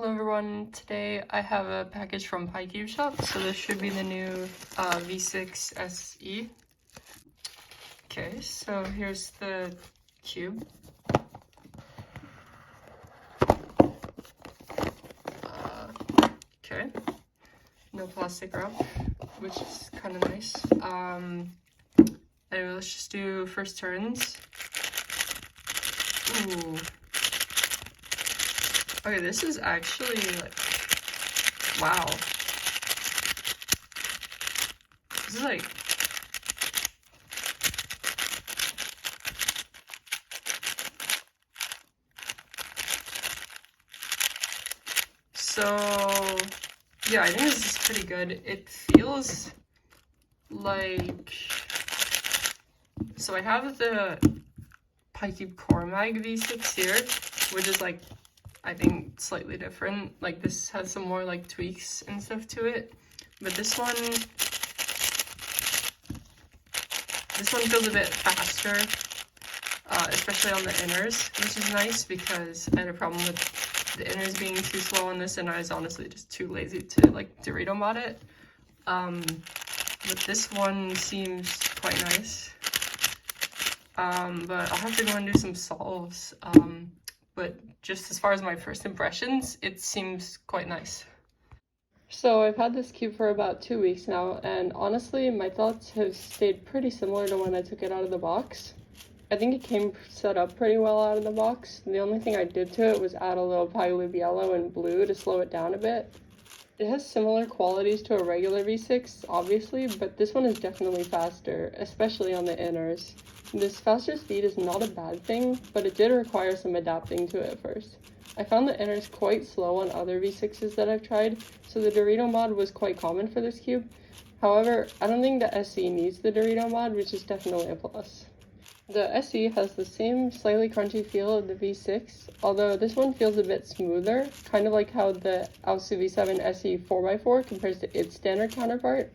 Hello everyone, today I have a package from Picube shop, so this should be the new V6 SE. Okay, so here's the cube. Okay, no plastic wrap, which is kind of nice. Anyway, let's just do first turns. Ooh. Okay, this is actually like, wow. This is like, so yeah, I think this is pretty good. It feels like, so I have the Picube Core Mag V6 here, which is like, I think slightly different. Like this has some more like tweaks and stuff to it, but this one feels a bit faster, especially on the inners, which is nice because I had a problem with the inners being too slow on this, and I was honestly just too lazy to like Dorito mod it. But this one seems quite nice. But I'll have to go and do some solves. But just as far as my first impressions, it seems quite nice. So I've had this cube for about 2 weeks now, and honestly, my thoughts have stayed pretty similar to when I took it out of the box. I think it came set up pretty well out of the box. The only thing I did to it was add a little Picube yellow and blue to slow it down a bit. It has similar qualities to a regular V6, obviously, but this one is definitely faster, especially on the inners. This faster speed is not a bad thing, but it did require some adapting to it at first. I found the inners quite slow on other V6s that I've tried, so the Dorito mod was quite common for this cube. However, I don't think the SE needs the Dorito mod, which is definitely a plus. The SE has the same slightly crunchy feel of the V6, although this one feels a bit smoother, kind of like how the Aochuang V7 SE 4x4 compares to its standard counterpart.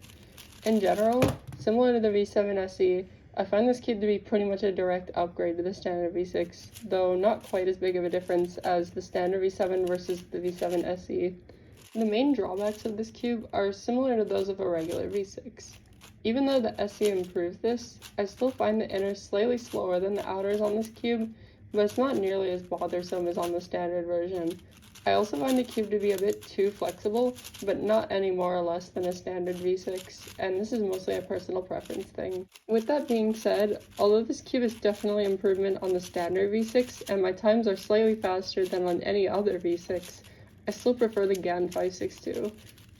In general, similar to the V7 SE, I find this cube to be pretty much a direct upgrade to the standard V6, though not quite as big of a difference as the standard V7 versus the V7 SE. The main drawbacks of this cube are similar to those of a regular V6. Even though the SE improved this, I still find the inners slightly slower than the outers on this cube, but it's not nearly as bothersome as on the standard version. I also find the cube to be a bit too flexible, but not any more or less than a standard V6, and this is mostly a personal preference thing. With that being said, although this cube is definitely an improvement on the standard V6, and my times are slightly faster than on any other V6, I still prefer the GAN 562.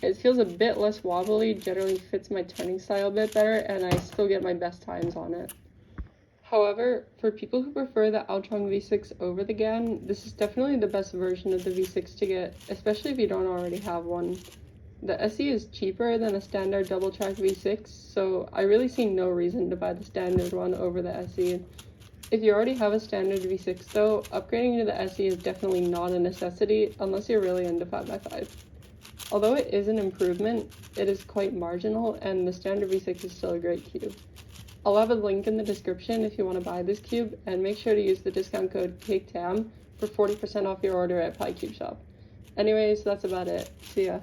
It feels a bit less wobbly, generally fits my turning style a bit better, and I still get my best times on it. However, for people who prefer the Aochuang V6 over the GAN, this is definitely the best version of the V6 to get, especially if you don't already have one. The SE is cheaper than a standard double-track V6, so I really see no reason to buy the standard one over the SE. If you already have a standard V6 though, upgrading to the SE is definitely not a necessity unless you're really into 5x5. Although it is an improvement, it is quite marginal, and the standard V6 is still a great cube. I'll have a link in the description if you want to buy this cube, and make sure to use the discount code CAKETAM for 40% off your order at Picube shop. Anyways, that's about it. See ya.